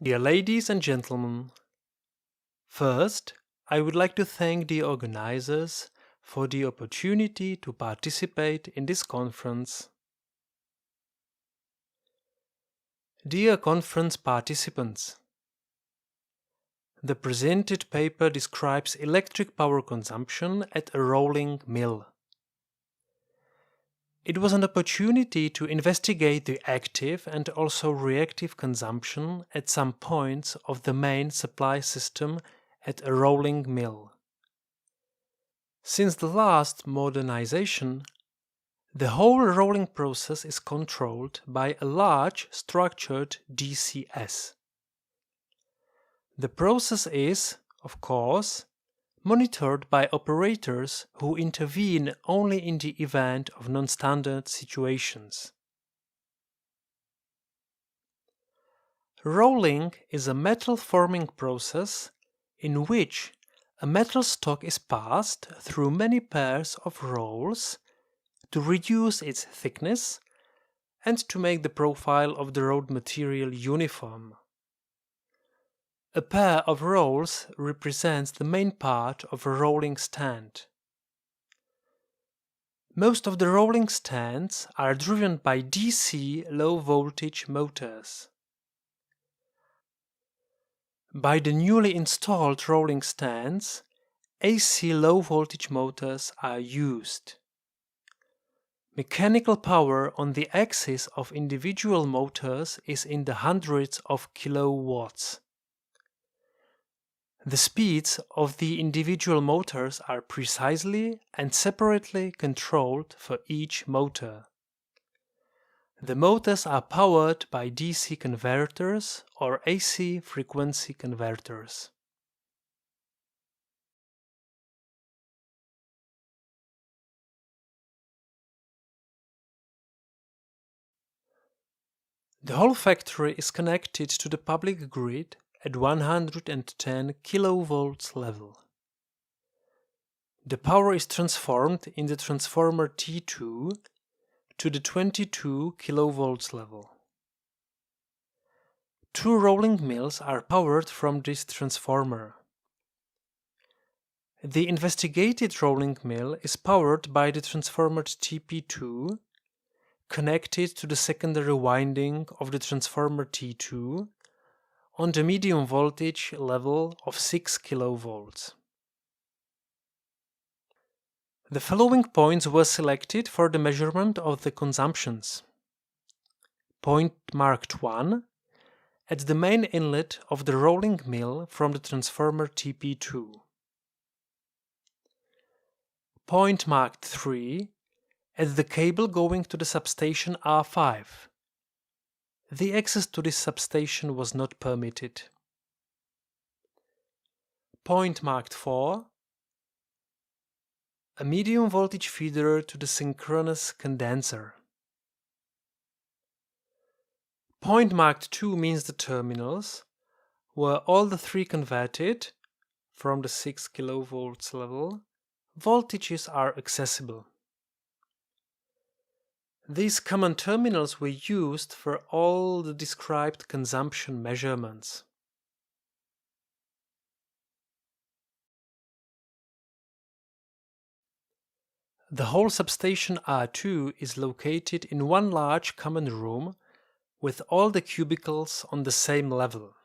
Dear ladies and gentlemen, first, I would like to thank the organizers for the opportunity to participate in this conference. Dear conference participants, the presented paper describes electric power consumption at a rolling mill. It was an opportunity to investigate the active and also reactive consumption at some points of the main supply system at a rolling mill. Since the last modernization, the whole rolling process is controlled by a large structured DCS. The process is, of course, monitored by operators who intervene only in the event of non-standard situations. Rolling is a metal-forming process in which a metal stock is passed through many pairs of rolls to reduce its thickness and to make the profile of the rolled material uniform. A pair of rolls represents the main part of a rolling stand. Most of the rolling stands are driven by DC low-voltage motors. By the newly installed rolling stands, AC low-voltage motors are used. Mechanical power on the axis of individual motors is in the hundreds of kilowatts. The speeds of the individual motors are precisely and separately controlled for each motor. The motors are powered by DC converters or AC frequency converters. The whole factory is connected to the public grid at 110 kV level. The power is transformed in the transformer T2 to the 22 kV level. Two rolling mills are powered from this transformer. The investigated rolling mill is powered by the transformer TP2 connected to the secondary winding of the transformer T2 on the medium voltage level of 6 kV. The following points were selected for the measurement of the consumptions. Point marked 1 at the main inlet of the rolling mill from the transformer TP2. Point marked 3 at the cable going to the substation R5. The access to this substation was not permitted. Point marked 4. A medium voltage feeder to the synchronous condenser. Point marked 2 means the terminals, where all the three converted, from the 6 kV level, voltages are accessible. These common terminals were used for all the described consumption measurements. The whole substation R2 is located in one large common room with all the cubicles on the same level.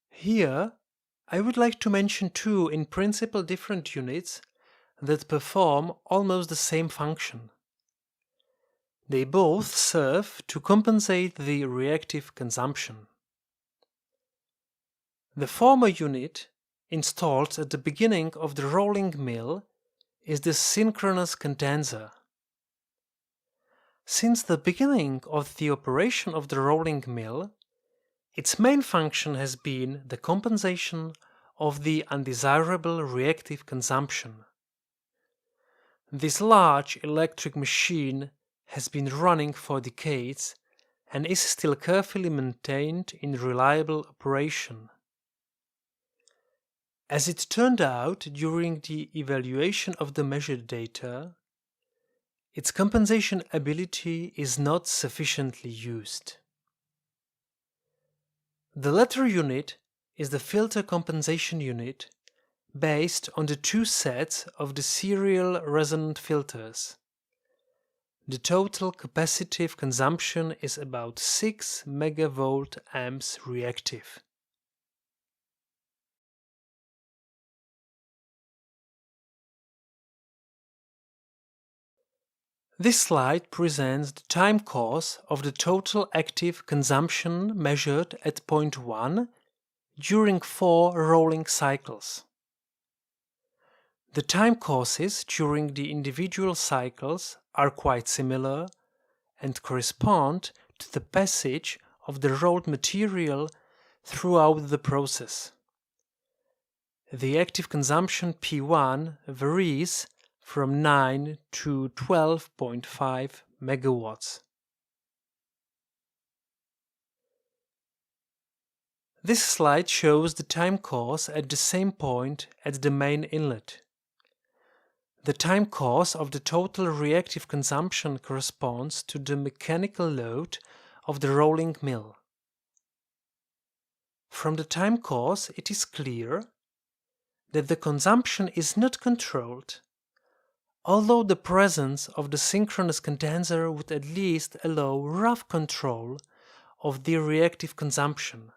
Here, I would like to mention two in principle different units that perform almost the same function. They both serve to compensate the reactive consumption. The former unit, installed at the beginning of the rolling mill, is the synchronous condenser. Since the beginning of the operation of the rolling mill, its main function has been the compensation of the undesirable reactive consumption. This large electric machine has been running for decades and is still carefully maintained in reliable operation. As it turned out during the evaluation of the measured data, its compensation ability is not sufficiently used. The latter unit is the filter compensation unit based on the two sets of the serial resonant filters. The total capacitive consumption is about 6 megavolt amps reactive. This slide presents the time course of the total active consumption measured at point 1 during 4 rolling cycles. The time courses during the individual cycles are quite similar and correspond to the passage of the rolled material throughout the process. The active consumption P1 varies from 9 to 12.5 megawatts. This slide shows the time course at the same point at the main inlet. The time course of the total reactive consumption corresponds to the mechanical load of the rolling mill. From the time course, it is clear that the consumption is not controlled, although the presence of the synchronous condenser would at least allow rough control of the reactive consumption.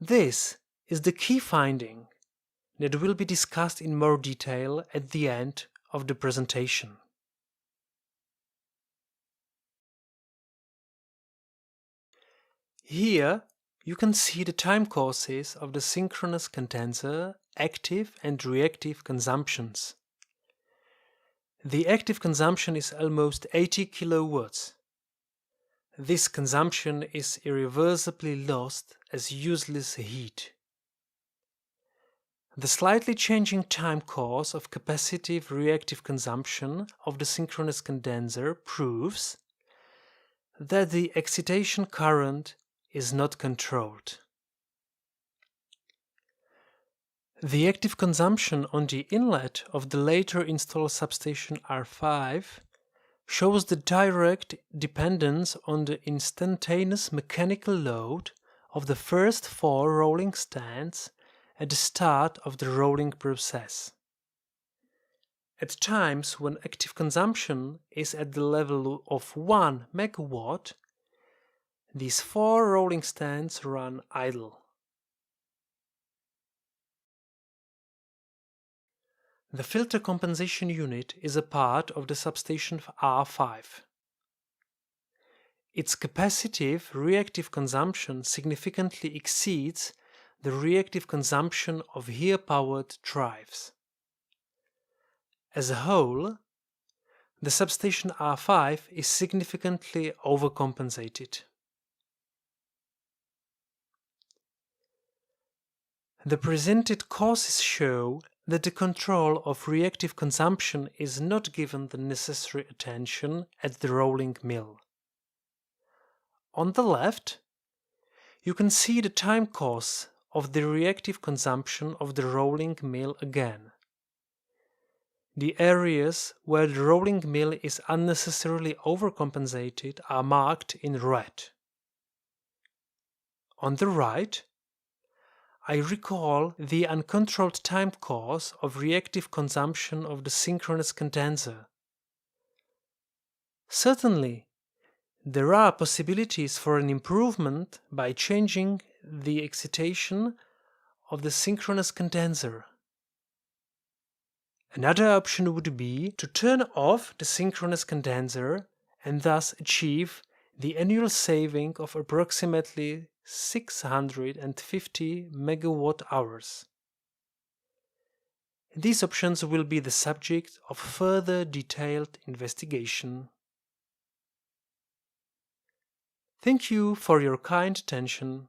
This is the key finding that will be discussed in more detail at the end of the presentation. Here you can see the time courses of the synchronous condenser active and reactive consumptions. The active consumption is almost 80 kilowatts. This consumption is irreversibly lost as useless heat. The slightly changing time course of capacitive reactive consumption of the synchronous condenser proves that the excitation current is not controlled. The active consumption on the inlet of the later installed substation R5 shows the direct dependence on the instantaneous mechanical load of the first 4 rolling stands at the start of the rolling process. At times when active consumption is at the level of 1 megawatt, these 4 rolling stands run idle. The filter compensation unit is a part of the substation R5. Its capacitive reactive consumption significantly exceeds the reactive consumption of here-powered drives. As a whole, the substation R5 is significantly overcompensated. The presented courses show that the control of reactive consumption is not given the necessary attention at the rolling mill. On the left, you can see the time course of the reactive consumption of the rolling mill again. The areas where the rolling mill is unnecessarily overcompensated are marked in red. On the right, I recall the uncontrolled time course of reactive consumption of the synchronous condenser. Certainly, there are possibilities for an improvement by changing the excitation of the synchronous condenser. Another option would be to turn off the synchronous condenser and thus achieve the annual saving of approximately 650 megawatt hours. These options will be the subject of further detailed investigation. Thank you for your kind attention.